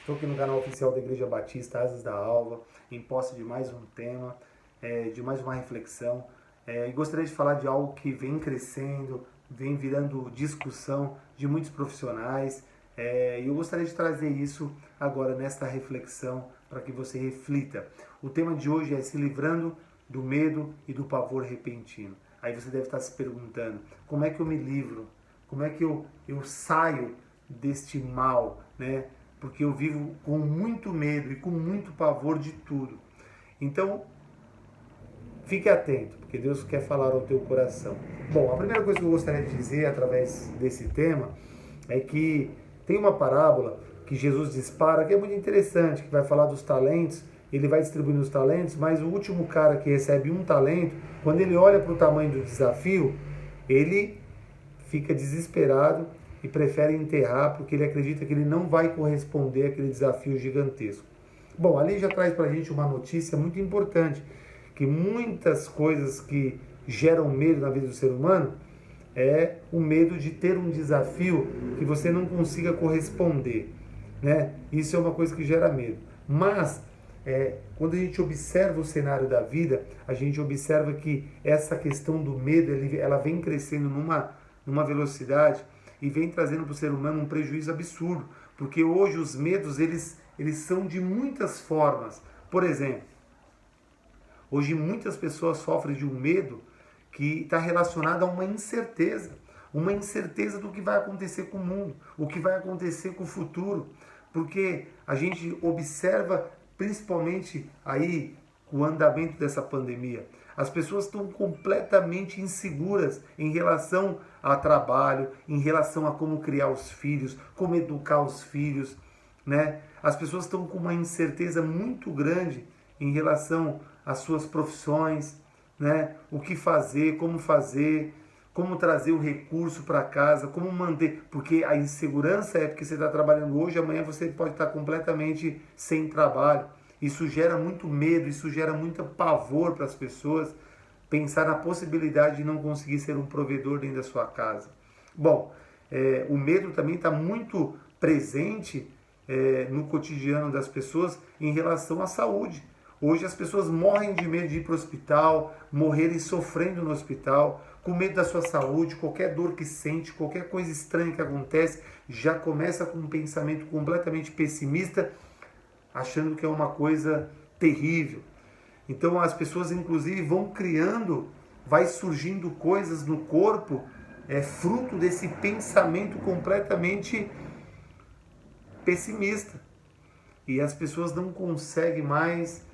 Estou aqui no canal oficial da Igreja Batista Asas da Alva, em posse de mais um tema, de mais uma reflexão. E gostaria de falar de algo que vem crescendo, vem virando discussão de muitos profissionais. E eu gostaria de trazer isso agora nesta reflexão para que você reflita. O tema de hoje é se livrando do medo e do pavor repentino. Aí você deve estar se perguntando, como é que eu me livro? Como é que eu saio deste mal, né? Porque eu vivo com muito medo e com muito pavor de tudo. Então, fique atento, porque Deus quer falar ao teu coração. Bom, a primeira coisa que eu gostaria de dizer através desse tema é que tem uma parábola que Jesus dispara, que é muito interessante, que vai falar dos talentos. Ele vai distribuindo os talentos, mas o último cara que recebe um talento, quando ele olha para o tamanho do desafio, ele fica desesperado e prefere enterrar porque ele acredita que ele não vai corresponder àquele desafio gigantesco. Bom, ali já traz para a gente uma notícia muito importante, que muitas coisas que geram medo na vida do ser humano é o medo de ter um desafio que você não consiga corresponder, né? Isso é uma coisa que gera medo. Mas quando a gente observa o cenário da vida, a gente observa que essa questão do medo, ela vem crescendo numa velocidade e vem trazendo para o ser humano um prejuízo absurdo, porque hoje os medos eles são de muitas formas. Por exemplo, hoje muitas pessoas sofrem de um medo que está relacionado a uma incerteza do que vai acontecer com o mundo, o que vai acontecer com o futuro, porque a gente observa principalmente aí o andamento dessa pandemia. As pessoas estão completamente inseguras em relação a trabalho, em relação a como criar os filhos, como educar os filhos, né? As pessoas estão com uma incerteza muito grande em relação às suas profissões, né? O que fazer, como trazer o recurso para casa, como manter, porque a insegurança é porque você está trabalhando hoje, amanhã você pode estar completamente sem trabalho. Isso gera muito medo, isso gera muito pavor para as pessoas pensar na possibilidade de não conseguir ser um provedor dentro da sua casa. Bom, o medo também está muito presente no cotidiano das pessoas em relação à saúde. Hoje as pessoas morrem de medo de ir para o hospital, morrerem sofrendo no hospital, com medo da sua saúde, qualquer dor que sente, qualquer coisa estranha que acontece, já começa com um pensamento completamente pessimista, achando que é uma coisa terrível. Então as pessoas inclusive vão criando, vai surgindo coisas no corpo, fruto desse pensamento completamente pessimista. E as pessoas não conseguem mais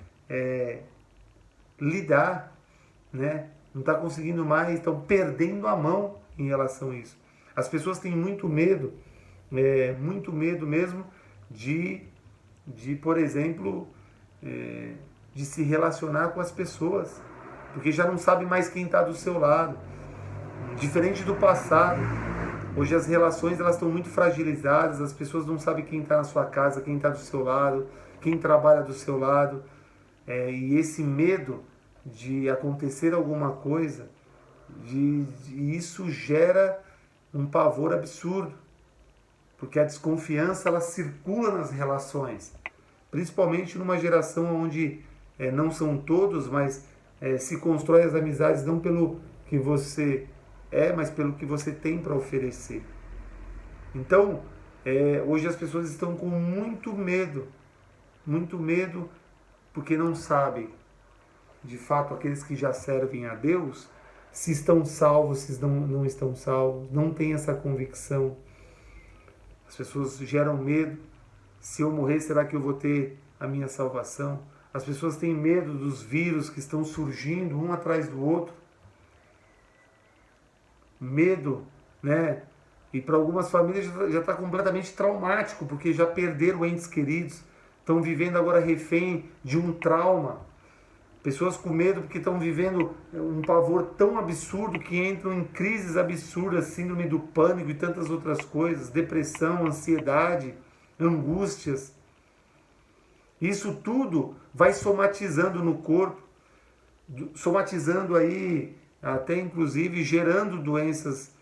lidar, né? Não está conseguindo mais, estão perdendo a mão em relação a isso. As pessoas têm muito medo mesmo de por exemplo, de se relacionar com as pessoas, porque já não sabe mais quem está do seu lado. Diferente do passado, hoje as relações elas estão muito fragilizadas, as pessoas não sabem quem está na sua casa, quem está do seu lado, quem trabalha do seu lado, e esse medo de acontecer alguma coisa, isso gera um pavor absurdo, porque a desconfiança ela circula nas relações, principalmente numa geração onde não são todos, mas se constrói as amizades não pelo que você mas pelo que você tem para oferecer. Então, hoje as pessoas estão com muito medo, porque não sabem, de fato, aqueles que já servem a Deus, se estão salvos, se não estão salvos, não têm essa convicção. As pessoas geram medo. Se eu morrer, será que eu vou ter a minha salvação? As pessoas têm medo dos vírus que estão surgindo um atrás do outro. Medo, né? E para algumas famílias já está completamente traumático, porque já perderam entes queridos. Estão vivendo agora refém de um trauma. Pessoas com medo porque estão vivendo um pavor tão absurdo que entram em crises absurdas, síndrome do pânico e tantas outras coisas, depressão, ansiedade, angústias. Isso tudo vai somatizando no corpo, somatizando aí, até inclusive gerando doenças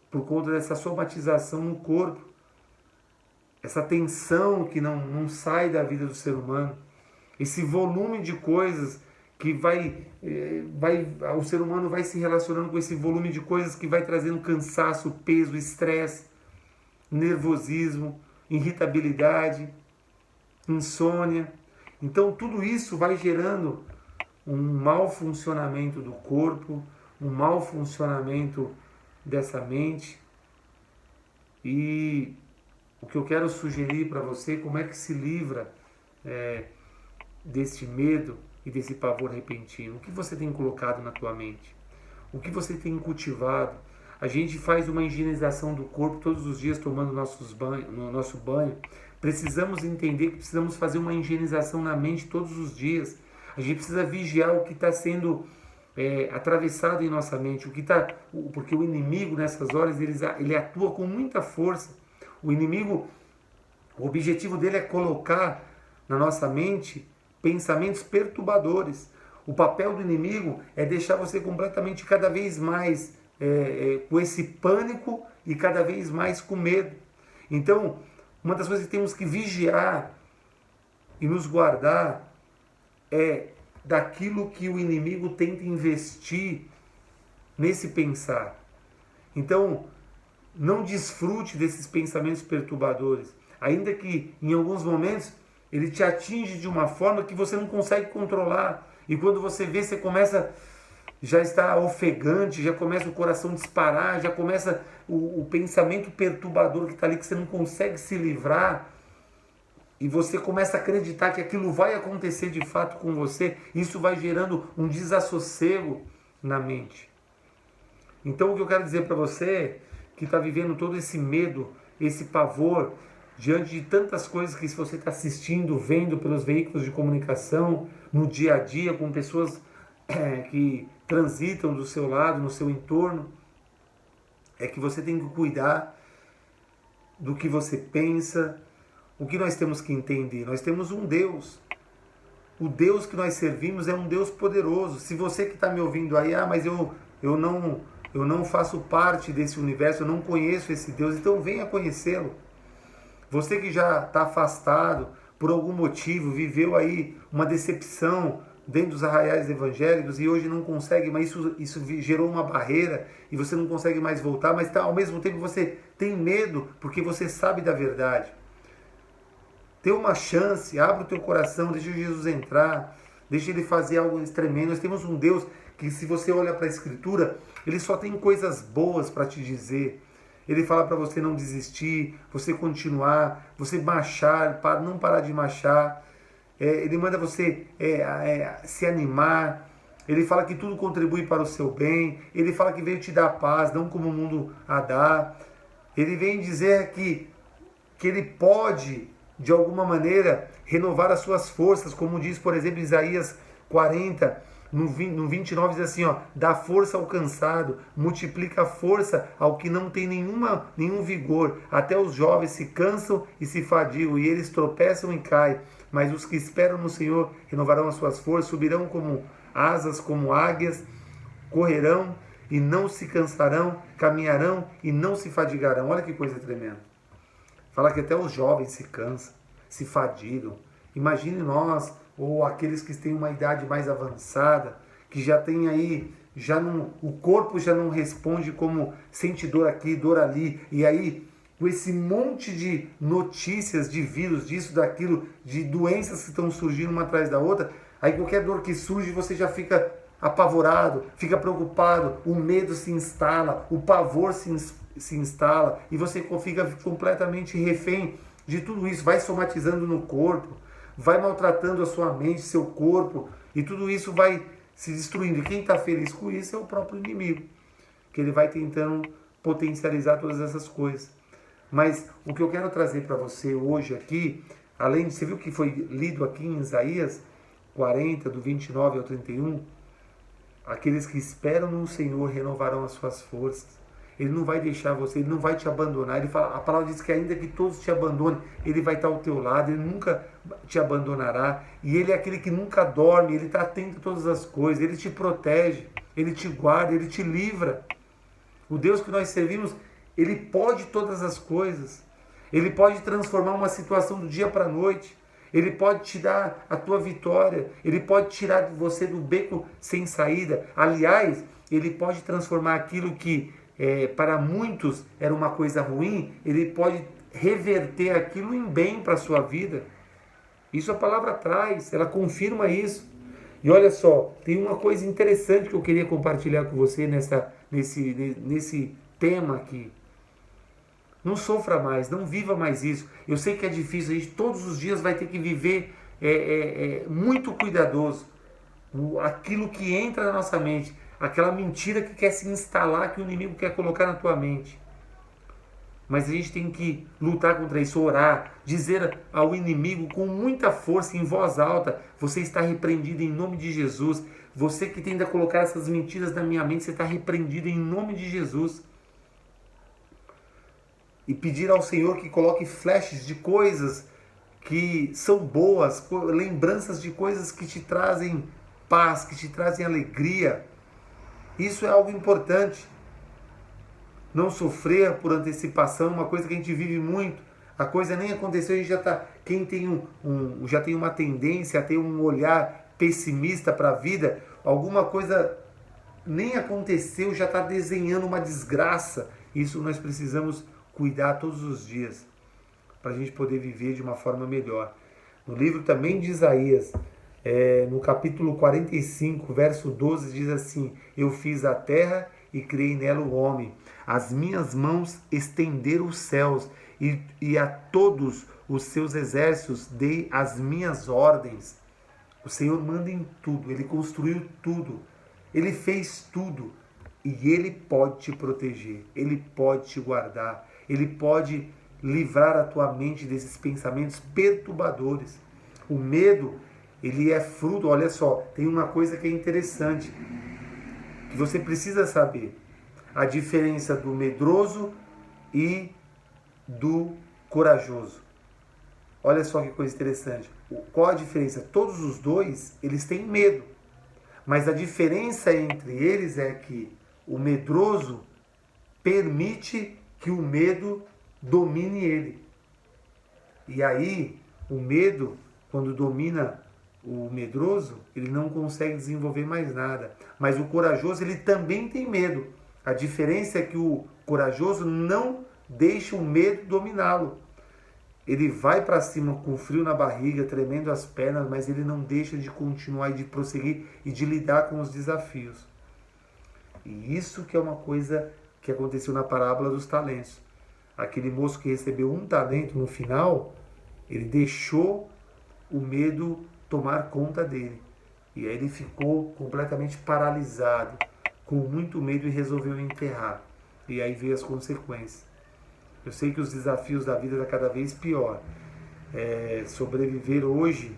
por conta dessa somatização no corpo. essa tensão que não sai da vida do ser humano, esse volume de coisas que o ser humano vai se relacionando com esse volume de coisas que vai trazendo cansaço, peso, estresse, nervosismo, irritabilidade, insônia. Então tudo isso vai gerando um mau funcionamento do corpo, um mau funcionamento dessa mente. E o que eu quero sugerir para você, como é que se livra deste medo e desse pavor repentino? O que você tem colocado na tua mente? O que você tem cultivado? A gente faz uma higienização do corpo todos os dias tomando no nosso banho. Precisamos entender que precisamos fazer uma higienização na mente todos os dias. A gente precisa vigiar o que está sendo atravessado em nossa mente, porque o inimigo nessas horas ele atua com muita força. O inimigo, o objetivo dele é colocar na nossa mente pensamentos perturbadores. O papel do inimigo é deixar você completamente cada vez mais com esse pânico e cada vez mais com medo. Então, uma das coisas que temos que vigiar e nos guardar é daquilo que o inimigo tenta investir nesse pensar. Então, não desfrute desses pensamentos perturbadores, ainda que em alguns momentos ele te atinge de uma forma que você não consegue controlar. E quando você vê, você já está ofegante, já começa o coração a disparar, já começa o pensamento perturbador que está ali, que você não consegue se livrar. E você começa a acreditar que aquilo vai acontecer de fato com você. Isso vai gerando um desassossego na mente. Então o que eu quero dizer para você, que está vivendo todo esse medo, esse pavor, diante de tantas coisas que você está assistindo, vendo pelos veículos de comunicação, no dia a dia, com pessoas que transitam do seu lado, no seu entorno, é que você tem que cuidar do que você pensa. O que nós temos que entender? Nós temos um Deus. O Deus que nós servimos é um Deus poderoso. Se você que está me ouvindo aí, mas eu não faço parte desse universo, eu não conheço esse Deus, então venha conhecê-lo. Você que já está afastado por algum motivo, viveu aí uma decepção dentro dos arraiais evangélicos e hoje não consegue, mas isso gerou uma barreira e você não consegue mais voltar, mas ao mesmo tempo você tem medo porque você sabe da verdade. Dê uma chance, abre o teu coração, deixa Jesus entrar, deixa Ele fazer algo tremendo. Nós temos um Deus que, se você olha para a Escritura, Ele só tem coisas boas para te dizer. Ele fala para você não desistir, você continuar, você marchar, não parar de marchar. Ele manda você se animar. Ele fala que tudo contribui para o seu bem. Ele fala que veio te dar paz, não como o mundo a dá. Ele vem dizer que Ele pode, de alguma maneira, renovar as suas forças, como diz, por exemplo, Isaías 40, no 29, diz assim, dá força ao cansado, multiplica a força ao que não tem nenhum vigor. Até os jovens se cansam e se fadigam, e eles tropeçam e caem. Mas os que esperam no Senhor renovarão as suas forças, subirão como asas, como águias, correrão e não se cansarão, caminharão e não se fadigarão. Olha que coisa tremenda. Fala que até os jovens se cansam, se fadigam. Imagine nós, ou aqueles que têm uma idade mais avançada, que já tem aí, o corpo já não responde como sente dor aqui, dor ali. E aí, com esse monte de notícias, de vírus, disso, daquilo, de doenças que estão surgindo uma atrás da outra, aí qualquer dor que surge você já fica apavorado, fica preocupado, o medo se instala, o pavor se instala e você fica completamente refém de tudo isso, vai somatizando no corpo, vai maltratando a sua mente, seu corpo, e tudo isso vai se destruindo. E quem está feliz com isso é o próprio inimigo, que ele vai tentando potencializar todas essas coisas. Mas o que eu quero trazer para você hoje aqui, além de, você viu que foi lido aqui em Isaías 40, do 29 ao 31, aqueles que esperam no Senhor renovarão as suas forças. Ele não vai deixar você, Ele não vai te abandonar. Ele fala, a palavra diz que ainda que todos te abandonem, Ele vai estar ao teu lado, Ele nunca te abandonará. E Ele é aquele que nunca dorme, Ele está atento a todas as coisas, Ele te protege, Ele te guarda, Ele te livra. O Deus que nós servimos, Ele pode todas as coisas. Ele pode transformar uma situação do dia para a noite. Ele pode te dar a tua vitória. Ele pode tirar você do beco sem saída. Aliás, ele pode transformar aquilo que para muitos era uma coisa ruim, ele pode reverter aquilo em bem para a sua vida. Isso a palavra traz, ela confirma isso. E olha só, tem uma coisa interessante que eu queria compartilhar com você nesse tema aqui. Não sofra mais, não viva mais isso. Eu sei que é difícil, a gente todos os dias vai ter que viver muito cuidadoso. Aquilo que entra na nossa mente, aquela mentira que quer se instalar, que o inimigo quer colocar na tua mente. Mas a gente tem que lutar contra isso, orar, dizer ao inimigo com muita força, em voz alta: você está repreendido em nome de Jesus. Você que tenta colocar essas mentiras na minha mente, você está repreendido em nome de Jesus. E pedir ao Senhor que coloque flashes de coisas que são boas, lembranças de coisas que te trazem paz, que te trazem alegria. Isso é algo importante. Não sofrer por antecipação, uma coisa que a gente vive muito. A coisa nem aconteceu, a gente já está. Quem tem já tem uma tendência a ter um olhar pessimista para a vida, alguma coisa nem aconteceu, já está desenhando uma desgraça. Isso nós precisamos cuidar todos os dias, para a gente poder viver de uma forma melhor. No livro também de Isaías, no capítulo 45, verso 12, diz assim: eu fiz a terra e criei nela o homem. As minhas mãos estenderam os céus e a todos os seus exércitos dei as minhas ordens. O Senhor manda em tudo, Ele construiu tudo, Ele fez tudo. E Ele pode te proteger, Ele pode te guardar, Ele pode livrar a tua mente desses pensamentos perturbadores. O medo, ele é fruto, olha só, tem uma coisa que é interessante, que você precisa saber. A diferença do medroso e do corajoso. Olha só que coisa interessante. Qual a diferença? Todos os dois, eles têm medo. Mas a diferença entre eles é que o medroso permite que o medo domine ele. E aí, o medo, quando domina o medroso, ele não consegue desenvolver mais nada. Mas o corajoso, ele também tem medo. A diferença é que o corajoso não deixa o medo dominá-lo. Ele vai para cima com frio na barriga, tremendo as pernas, mas ele não deixa de continuar e de prosseguir e de lidar com os desafios. E isso que é uma coisa que aconteceu na parábola dos talentos. Aquele moço que recebeu um talento no final, ele deixou o medo tomar conta dele. E aí ele ficou completamente paralisado, com muito medo, e resolveu enterrar. E aí veio as consequências. Eu sei que os desafios da vida estão cada vez pior. Sobreviver hoje,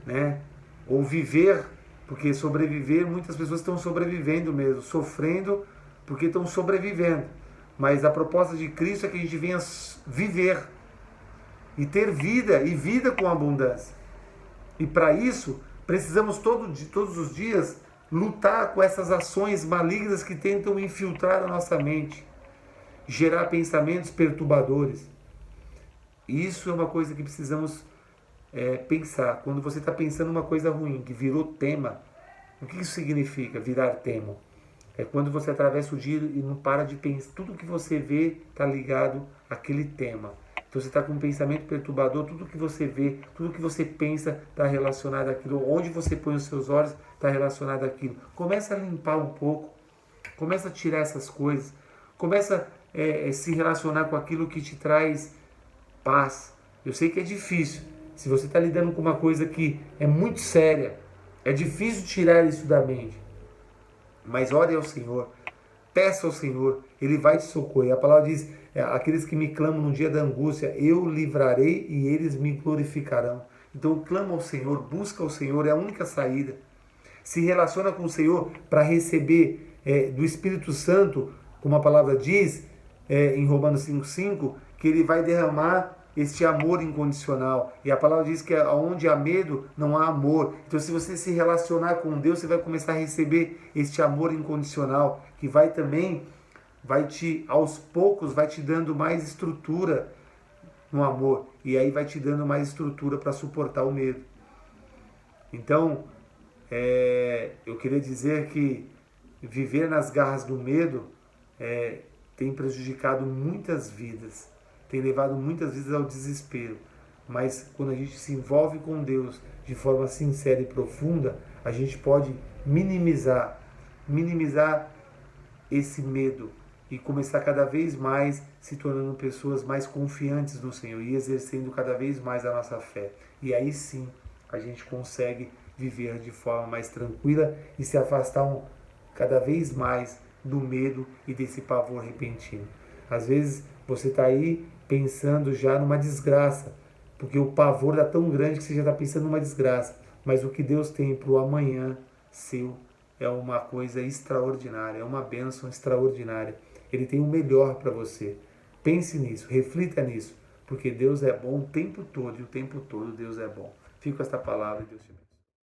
né? Ou viver, porque sobreviver, muitas pessoas estão sobrevivendo mesmo, sofrendo porque estão sobrevivendo. Mas a proposta de Cristo é que a gente venha viver e ter vida, e vida com abundância. E para isso, precisamos todos os dias lutar com essas ações malignas que tentam infiltrar a nossa mente, gerar pensamentos perturbadores. Isso é uma coisa que precisamos pensar. Quando você está pensando uma coisa ruim, que virou tema, o que isso significa, virar tema? É quando você atravessa o dia e não para de pensar. Tudo que você vê está ligado àquele tema. Então você está com um pensamento perturbador, tudo que você vê, tudo que você pensa está relacionado àquilo. Onde você põe os seus olhos está relacionado àquilo. Começa a limpar um pouco, começa a tirar essas coisas, começa a se relacionar com aquilo que te traz paz. Eu sei que é difícil. Se você está lidando com uma coisa que é muito séria, é difícil tirar isso da mente. Mas ore ao Senhor, peça ao Senhor, Ele vai te socorrer. A palavra diz: aqueles que me clamam no dia da angústia, eu livrarei e eles me glorificarão. Então clama ao Senhor, busca ao Senhor, é a única saída. Se relaciona com o Senhor para receber do Espírito Santo, como a palavra diz em Romanos 5,5, que Ele vai derramar este amor incondicional. E a palavra diz que onde há medo, não há amor. Então, se você se relacionar com Deus, você vai começar a receber este amor incondicional, que aos poucos, vai te dando mais estrutura no amor. E aí vai te dando mais estrutura para suportar o medo. Então, eu queria dizer que viver nas garras do medo tem prejudicado muitas vidas, tem levado muitas vidas ao desespero. Mas quando a gente se envolve com Deus de forma sincera e profunda, a gente pode minimizar esse medo e começar cada vez mais se tornando pessoas mais confiantes no Senhor e exercendo cada vez mais a nossa fé. E aí sim a gente consegue viver de forma mais tranquila e se afastar cada vez mais do medo e desse pavor repentino. Às vezes você está aí pensando já numa desgraça, porque o pavor está tão grande que você já está pensando numa desgraça. Mas o que Deus tem para o amanhã seu é uma coisa extraordinária, é uma bênção extraordinária. Ele tem o melhor para você. Pense nisso, reflita nisso, porque Deus é bom o tempo todo, e o tempo todo Deus é bom. Fico com esta palavra e Deus te abençoe.